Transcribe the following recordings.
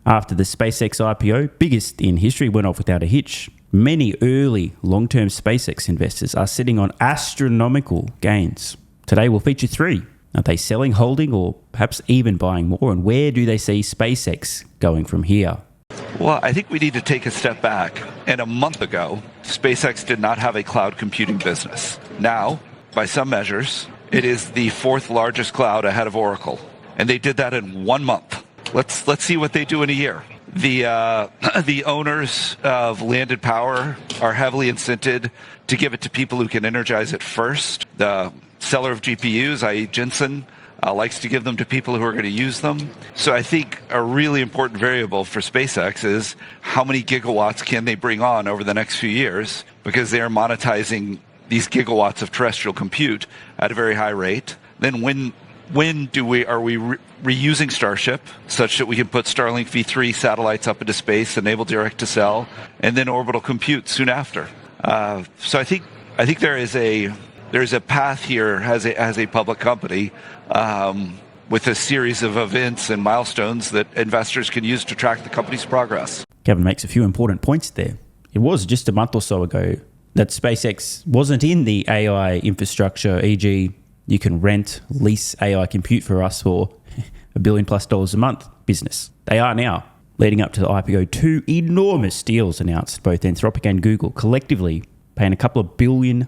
After the SpaceX IPO, biggest in history, went off without a hitch. Many early long-term SpaceX investors are sitting on astronomical gains. Today we'll feature 3. Are they selling, holding, or perhaps even buying more? And where do they see SpaceX going from here? Well, I think we need to take a step back. And a month ago, SpaceX did not have a cloud computing business. Now, by some measures, it is the 4th largest cloud ahead of Oracle. And they did that in 1 month. Let's see what they do in a year. The owners of landed power are heavily incented to give it to people who can energize it first. The seller of GPUs, i.e. Jensen, likes to give them to people who are going to use them. So I think a really important variable for SpaceX is how many gigawatts can they bring on over the next few years, because they are monetizing these gigawatts of terrestrial compute at a very high rate. Then when are we reusing Starship such that we can put Starlink V3 satellites up into space, enable direct to cell, and then orbital compute soon after. So I think there is a path here as a public company with a series of events and milestones that investors can use to track the company's progress. Gavin makes a few important points there. It was just a month or so ago that SpaceX wasn't in the AI infrastructure, e.g. you can rent, lease AI compute for us for $1 billion plus a month business. They are now. Leading up to the IPO, 2 enormous deals announced, both Anthropic and Google, collectively paying a couple of $1 billion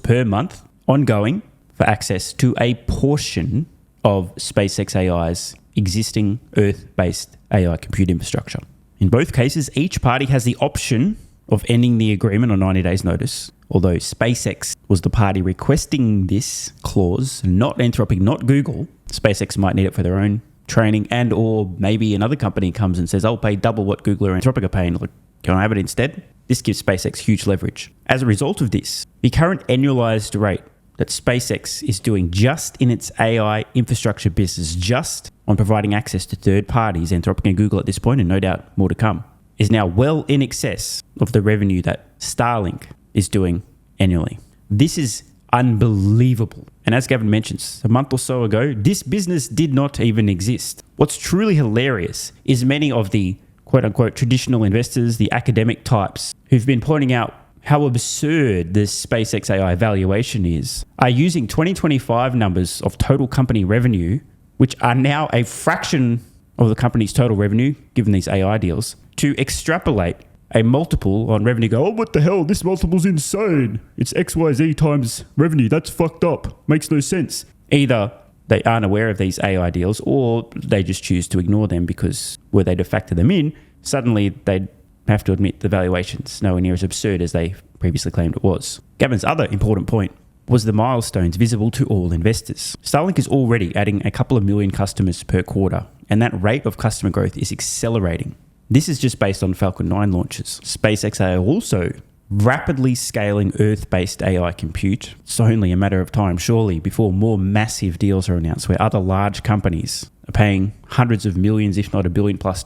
per month ongoing for access to a portion of SpaceX AI's existing Earth-based AI compute infrastructure. In both cases, each party has the option of ending the agreement on 90 days' notice, although SpaceX was the party requesting this clause, not Anthropic, not Google. SpaceX might need it for their own training, and or maybe another company comes and says, I'll pay double what Google or Anthropic are paying. Look, can I have it instead? This gives SpaceX huge leverage. As a result of this, the current annualized rate that SpaceX is doing just in its AI infrastructure business, just on providing access to third parties, Anthropic and Google at this point, and no doubt more to come, is now well in excess of the revenue that Starlink is doing annually. This is unbelievable. And as Gavin mentions, a month or so ago, this business did not even exist. What's truly hilarious is many of the quote-unquote traditional investors, the academic types, who've been pointing out how absurd this SpaceX AI valuation is, are using 2025 numbers of total company revenue, which are now a fraction of the company's total revenue, given these AI deals, to extrapolate a multiple on revenue. Go, oh, what the hell? This multiple's insane. It's XYZ times revenue. That's fucked up. Makes no sense. Either they aren't aware of these AI deals, or they just choose to ignore them because were they to factor them in, suddenly they'd have to admit the valuation's nowhere near as absurd as they previously claimed it was. Gavin's other important point was the milestones visible to all investors. Starlink is already adding a couple of million customers per quarter, and that rate of customer growth is accelerating. This is just based on Falcon 9 launches. SpaceX are also rapidly scaling Earth-based AI compute. It's only a matter of time, surely, before more massive deals are announced where other large companies are paying hundreds of millions, if not $1 billion plus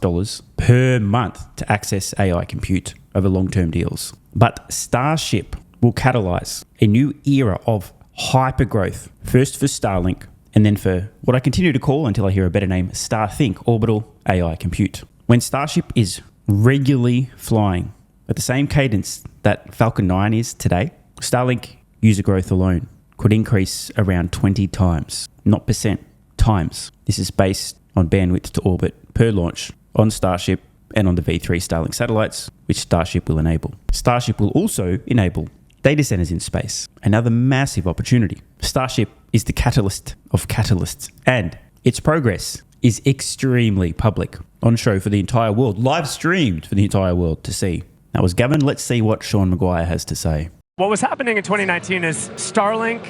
per month to access AI compute over long-term deals. But Starship will catalyze a new era of hypergrowth, first for Starlink, and then for what I continue to call, until I hear a better name, Starthink orbital AI compute. When Starship is regularly flying at the same cadence that Falcon 9 is today, Starlink user growth alone could increase around 20 times, not percent, times. This is based on bandwidth to orbit per launch on Starship and on the V3 Starlink satellites, which Starship will enable. Starship will also enable data centers in space, another massive opportunity. Starship is the catalyst of catalysts, and its progress is extremely public, on show for the entire world, live streamed for the entire world to see. That was Gavin. Let's see what Sean Maguire has to say. What was happening in 2019 is Starlink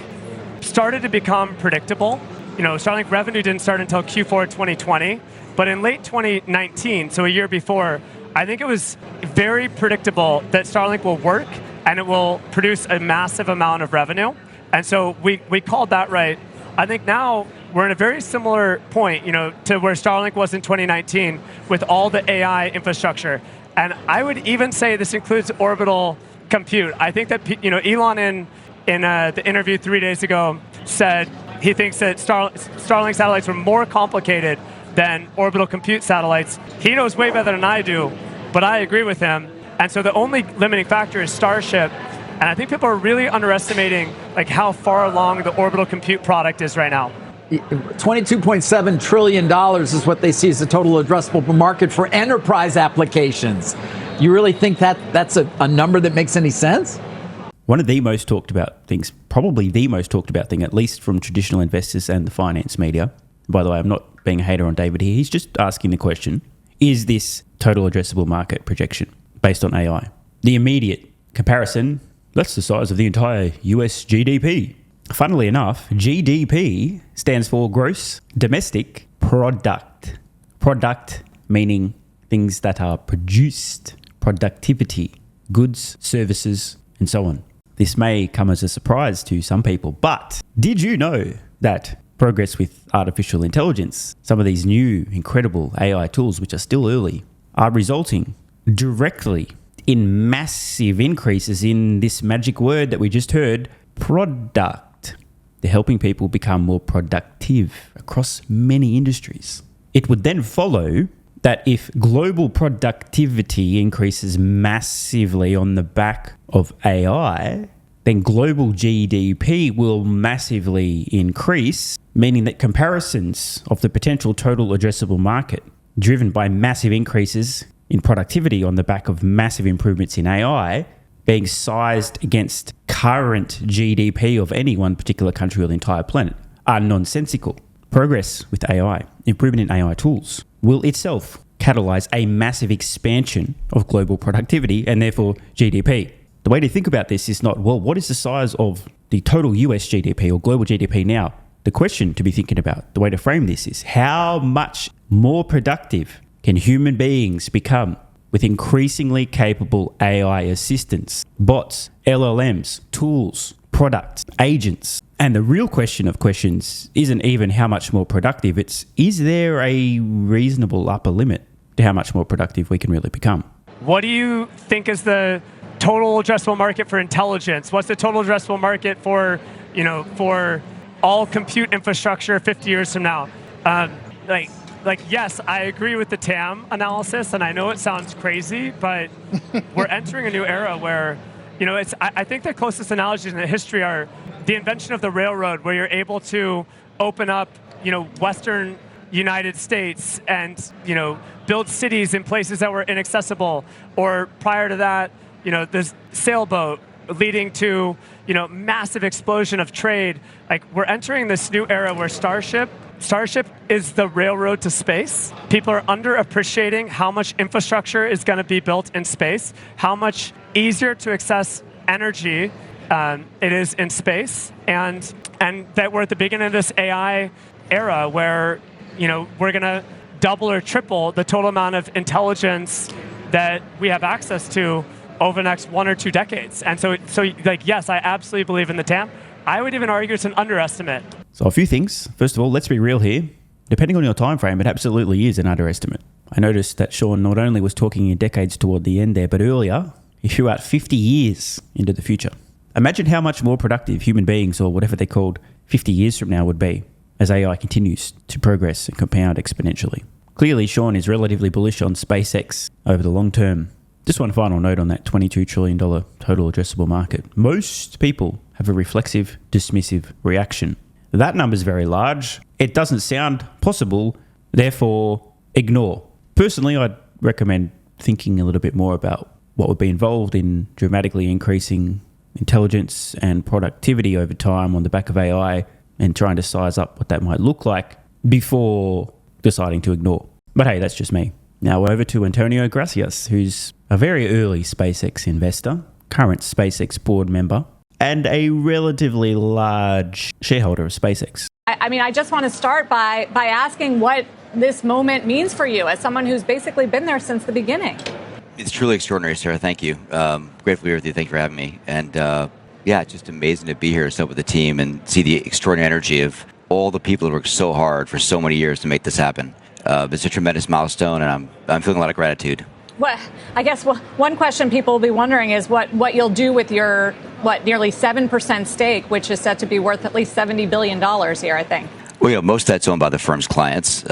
started to become predictable. Starlink revenue didn't start until Q4 2020, but in late 2019, so a year before, I think it was very predictable that Starlink will work and it will produce a massive amount of revenue. And so we called that right. I think now we're in a very similar point, to where Starlink was in 2019 with all the AI infrastructure. And I would even say this includes orbital compute. I think that Elon in the interview 3 days ago said he thinks that Starlink satellites were more complicated than orbital compute satellites. He knows way better than I do, but I agree with him. And so the only limiting factor is Starship. And I think people are really underestimating like how far along the orbital compute product is right now. $22.7 trillion is what they see as the total addressable market for enterprise applications. You really think that that's a number that makes any sense? One of the most talked about things, probably the most talked about thing, at least from traditional investors and the finance media. By the way, I'm not being a hater on David here. He's just asking the question, is this total addressable market projection based on AI? The immediate comparison, that's the size of the entire US GDP. Funnily enough, GDP stands for Gross Domestic Product. Product meaning things that are produced, productivity, goods, services, and so on. This may come as a surprise to some people, but did you know that progress with artificial intelligence, some of these new incredible AI tools, which are still early, are resulting directly in massive increases in this magic word that we just heard, product. They're helping people become more productive across many industries. It would then follow that if global productivity increases massively on the back of AI, then global GDP will massively increase, meaning that comparisons of the potential total addressable market driven by massive increases in productivity on the back of massive improvements in AI being sized against current GDP of any one particular country or the entire planet are nonsensical. Progress with AI, improvement in AI tools, will itself catalyze a massive expansion of global productivity and therefore GDP. The way to think about this is not, well, what is the size of the total US GDP or global GDP now? The question to be thinking about, the way to frame this is, how much more productive can human beings become with increasingly capable AI assistants, bots, LLMs, tools, products, agents? And the real question of questions isn't even how much more productive, it's is there a reasonable upper limit to how much more productive we can really become? What do you think is the total addressable market for intelligence? What's the total addressable market for, for all compute infrastructure 50 years from now? Yes, I agree with the TAM analysis, and I know it sounds crazy, but we're entering a new era where, I think the closest analogies in the history are the invention of the railroad, where you're able to open up, Western United States and, build cities in places that were inaccessible. Or prior to that, this sailboat leading to, massive explosion of trade. Like, we're entering this new era where Starship is the railroad to space. People are underappreciating how much infrastructure is going to be built in space, how much easier to access energy it is in space, and that we're at the beginning of this AI era where, we're going to double or triple the total amount of intelligence that we have access to over the next 1 or 2 decades. And so yes, I absolutely believe in the TAM. I would even argue it's an underestimate. So a few things. First of all, let's be real here. Depending on your time frame, it absolutely is an underestimate. I noticed that Sean not only was talking in decades toward the end there, but earlier, he threw out 50 years into the future. Imagine how much more productive human beings, or whatever they're called, 50 years from now would be as AI continues to progress and compound exponentially. Clearly, Sean is relatively bullish on SpaceX over the long term. Just one final note on that $22 trillion total addressable market. Most people have a reflexive, dismissive reaction. That number is very large. It doesn't sound possible, therefore ignore. Personally, I'd recommend thinking a little bit more about what would be involved in dramatically increasing intelligence and productivity over time on the back of AI and trying to size up what that might look like before deciding to ignore. But hey, that's just me. Now over to Antonio Gracias, who's a very early SpaceX investor, current SpaceX board member, and a relatively large shareholder of SpaceX. I just want to start by asking what this moment means for you as someone who's basically been there since the beginning. It's truly extraordinary, Sarah. Thank you. Grateful to be with you. Thank you for having me. And it's just amazing to be here with the team and see the extraordinary energy of all the people who worked so hard for so many years to make this happen. It's a tremendous milestone, and I'm feeling a lot of gratitude. Well, I guess one question people will be wondering is what you'll do with your nearly 7% stake, which is set to be worth at least $70 billion here, I think. Well, most of that's owned by the firm's clients.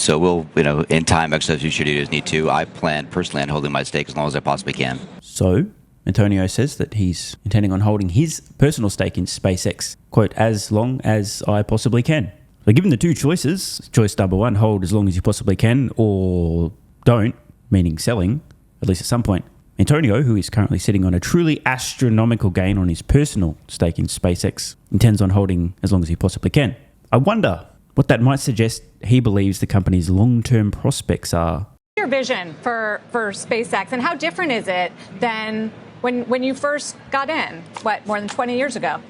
So we'll, in time, exercise fiduciary duty as need to. I plan personally on holding my stake as long as I possibly can. So Antonio says that he's intending on holding his personal stake in SpaceX, quote, as long as I possibly can. So given the two choices, choice number one, hold as long as you possibly can, or don't, meaning selling, at least at some point. Antonio, who is currently sitting on a truly astronomical gain on his personal stake in SpaceX, intends on holding as long as he possibly can. I wonder what that might suggest he believes the company's long-term prospects are. Your vision for SpaceX, and how different is it than when you first got in, more than 20 years ago?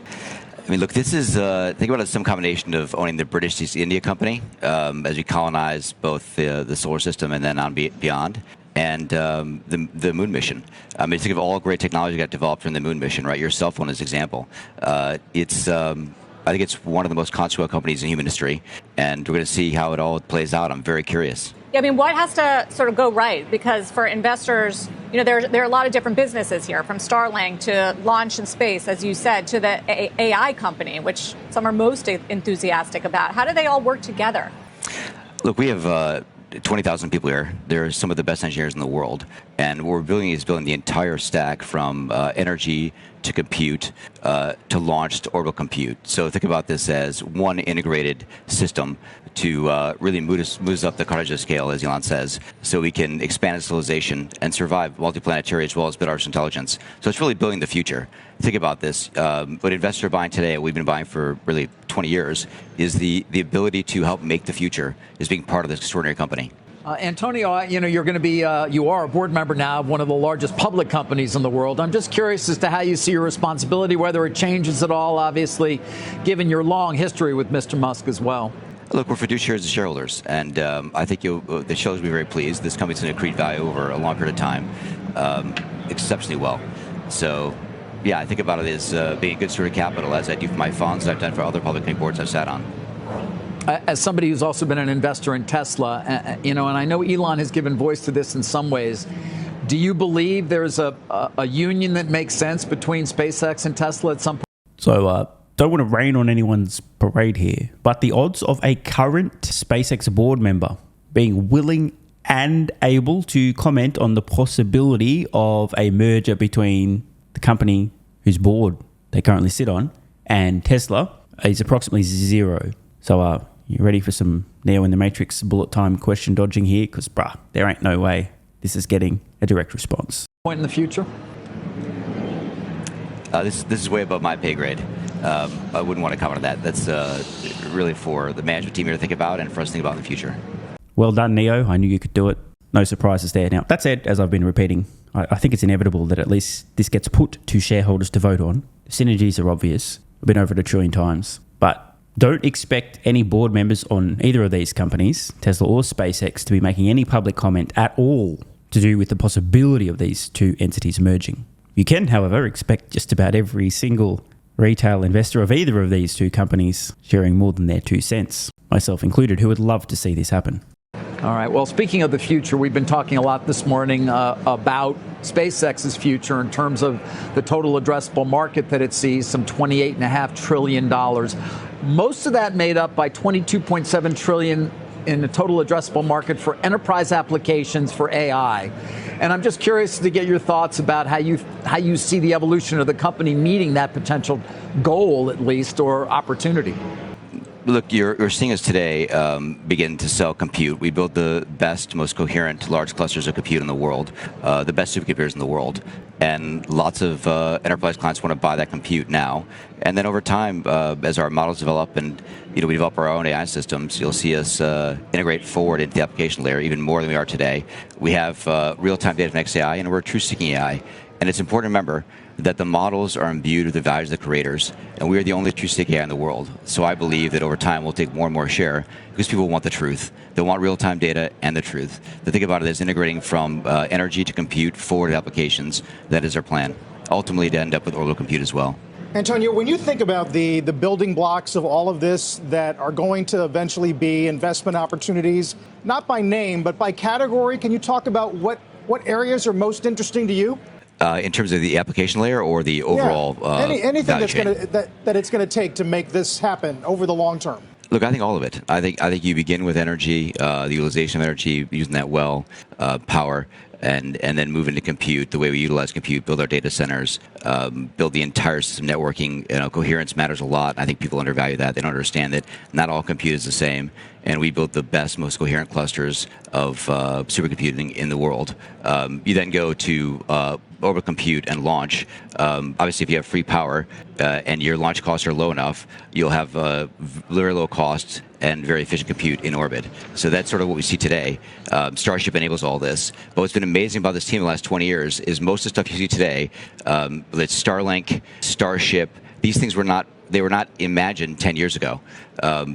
I mean, look, this is, think about it as some combination of owning the British East India Company as we colonize both the solar system and then on beyond, and the moon mission. I mean, think of all great technology that got developed from the moon mission, right? Your cell phone is an example. I think it's one of the most consequential companies in human history, and we're going to see how it all plays out. I'm very curious. Yeah, I mean, what has to sort of go right? Because for investors, there are a lot of different businesses here, from Starlink to launch in space, as you said, to the AI company, which some are most enthusiastic about. How do they all work together? Look, we have 20,000 people here. They're some of the best engineers in the world. And what we're building is building the entire stack from energy to compute to launch to orbital compute. So think about this as one integrated system to really move us up the Cartesian scale, as Elon says, so we can expand its civilization and survive multiplanetary as well as build artificial intelligence. So it's really building the future. Think about this. What investors are buying today, we've been buying for really 20 years, is the ability to help make the future, is being part of this extraordinary company. Antonio, you're going to be, you are a board member now of one of the largest public companies in the world. I'm just curious as to how you see your responsibility, whether it changes at all, obviously, given your long history with Mr. Musk as well. Look, we're fiduciaries as shareholders, and I think the shareholders will be very pleased. This company's going to accrete value over a long period of time, exceptionally well. So, yeah, I think about it as being a good steward of capital, as I do for my funds, as I've done for other public company boards I've sat on. As somebody who's also been an investor in Tesla, and I know Elon has given voice to this in some ways, do you believe there's a union that makes sense between SpaceX and Tesla at some point? So, don't want to rain on anyone's parade here, but the odds of a current SpaceX board member being willing and able to comment on the possibility of a merger between the company whose board they currently sit on and Tesla is approximately zero. So, you ready for some Neo in the Matrix bullet time question dodging here? Because, there ain't no way this is getting a direct response. Point in the future? This is way above my pay grade. I wouldn't want to comment on that. That's really for the management team here to think about and for us to think about in the future. Well done, Neo. I knew you could do it. No surprises there. Now, that said, as I've been repeating, I think it's inevitable that at least this gets put to shareholders to vote on. The synergies are obvious. I've been over it 1 trillion times. But don't expect any board members on either of these companies, Tesla or SpaceX, to be making any public comment at all to do with the possibility of these two entities merging. You can, however, expect just about every single retail investor of either of these two companies sharing more than their 2 cents, myself included, who would love to see this happen. All right. Well, speaking of the future, we've been talking a lot this morning about SpaceX's future in terms of the total addressable market that it sees, some $28.5 trillion. Most of that made up by $22.7 trillion in the total addressable market for enterprise applications for AI. And I'm just curious to get your thoughts about how you see the evolution of the company meeting that potential goal, at least, or opportunity. Look, you're seeing us today begin to sell compute. We build the best, most coherent large clusters of compute in the world, the best supercomputers in the world. And lots of enterprise clients want to buy that compute now. And then over time, as our models develop and we develop our own AI systems, you'll see us integrate forward into the application layer even more than we are today. We have real-time data from XAI, and we're true-seeking AI. And it's important to remember that the models are imbued with the values of the creators, and we are the only true-seeking AI in the world. So I believe that over time we'll take more and more share because people want the truth. They want real-time data and the truth. The thing about it is integrating from energy to compute forward applications. That is our plan, ultimately to end up with orbital compute as well. Antonio, when you think about the building blocks of all of this that are going to eventually be investment opportunities, not by name, but by category, can you talk about what areas are most interesting to you? In terms of the application layer or the overall anything value chain? that it's going to take to make this happen over the long term? Look, I think all of it. I think you begin with energy, the utilization of energy, using that well, power, and then move into compute, the way we utilize compute, build our data centers, build the entire system networking. Coherence matters a lot. I think people undervalue that. They don't understand that not all compute is the same. And we built the best, most coherent clusters of supercomputing in the world. You then go to orbital compute and launch. Obviously, if you have free power and your launch costs are low enough, you'll have very low cost and very efficient compute in orbit. So that's sort of what we see today. Starship enables all this. But what's been amazing about this team in the last 20 years is most of the stuff you see today, it's Starlink, Starship, these things were not imagined 10 years ago.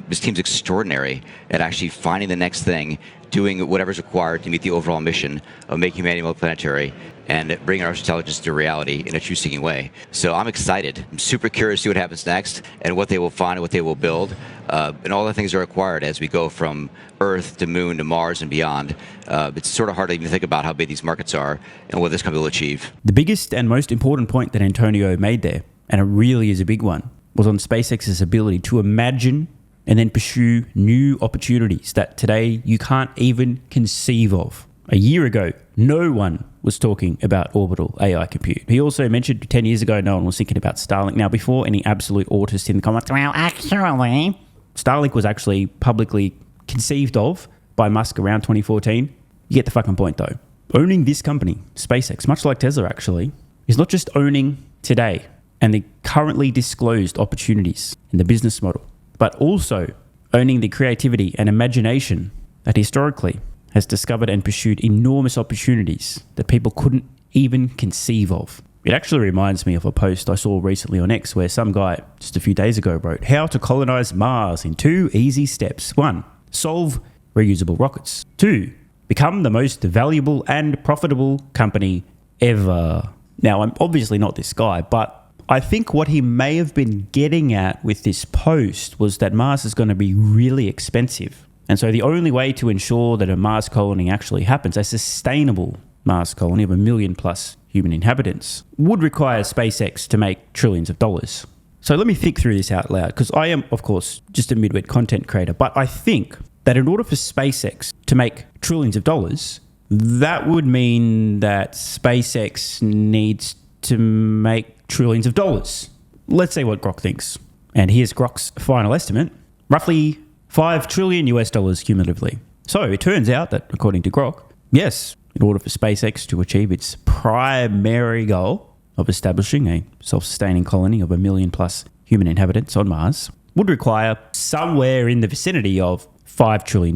This team's extraordinary at actually finding the next thing, doing whatever's required to meet the overall mission of making humanity multiplanetary and bringing artificial intelligence to reality in a truth-seeking way. So I'm excited. I'm super curious to see what happens next and what they will find and what they will build. And all the things are required as we go from Earth to Moon to Mars and beyond. It's sort of hard to even think about how big these markets are and what this company will achieve. The biggest and most important point that Antonio made there, and it really is a big one, was on SpaceX's ability to imagine and then pursue new opportunities that today you can't even conceive of. A year ago, no one was talking about orbital AI compute. He also mentioned 10 years ago, no one was thinking about Starlink. Now, before any absolute autists in the comments, well, actually, Starlink was actually publicly conceived of by Musk around 2014. You get the fucking point, though. Owning this company, SpaceX, much like Tesla actually, is not just owning today and the currently disclosed opportunities in the business model, but also owning the creativity and imagination that historically has discovered and pursued enormous opportunities that people couldn't even conceive of. It actually reminds me of a post I saw recently on X where some guy just a few days ago wrote, "How to colonize Mars in 2 easy steps. 1, solve reusable rockets. 2, become the most valuable and profitable company ever." Now, I'm obviously not this guy, but I think what he may have been getting at with this post was that Mars is going to be really expensive. And so the only way to ensure that a Mars colony actually happens, a sustainable Mars colony of 1 million plus human inhabitants, would require SpaceX to make trillions of dollars. So let me think through this out loud, because I am, of course, just a midwit content creator, but I think that in order for SpaceX to make trillions of dollars, that would mean that SpaceX needs to make trillions of dollars. Let's see what Grok thinks. And here's Grok's final estimate, roughly $5 trillion US cumulatively. So it turns out that, according to Grok, yes, in order for SpaceX to achieve its primary goal of establishing a self-sustaining colony of 1 million plus human inhabitants on Mars, would require somewhere in the vicinity of $5 trillion.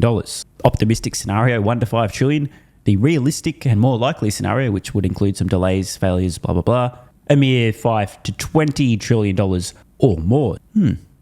Optimistic scenario, 1 to 5 trillion. The realistic and more likely scenario, which would include some delays, failures, blah, blah, blah, a mere $5 to $20 trillion or more.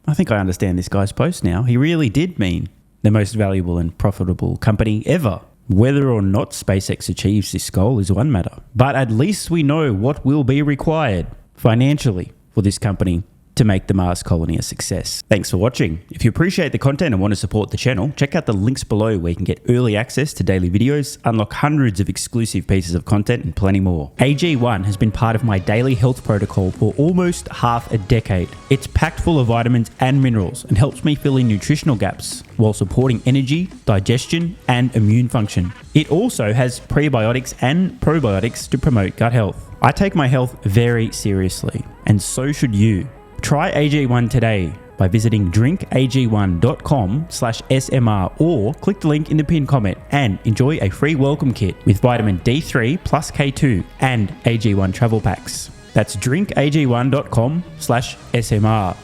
I think I understand this guy's post now. He really did mean the most valuable and profitable company ever. Whether or not SpaceX achieves this goal is one matter, but at least we know what will be required financially for this company to make the Mars colony a success. Thanks for watching. If you appreciate the content and want to support the channel, check out the links below where you can get early access to daily videos, unlock hundreds of exclusive pieces of content, and plenty more. AG1 has been part of my daily health protocol for almost half a decade. It's packed full of vitamins and minerals and helps me fill in nutritional gaps while supporting energy, digestion, and immune function. It also has prebiotics and probiotics to promote gut health. I take my health very seriously, and so should you. Try AG1 today by visiting drinkag1.com/SMR or click the link in the pinned comment and enjoy a free welcome kit with vitamin D3 plus K2 and AG1 travel packs. That's drinkag1.com/SMR.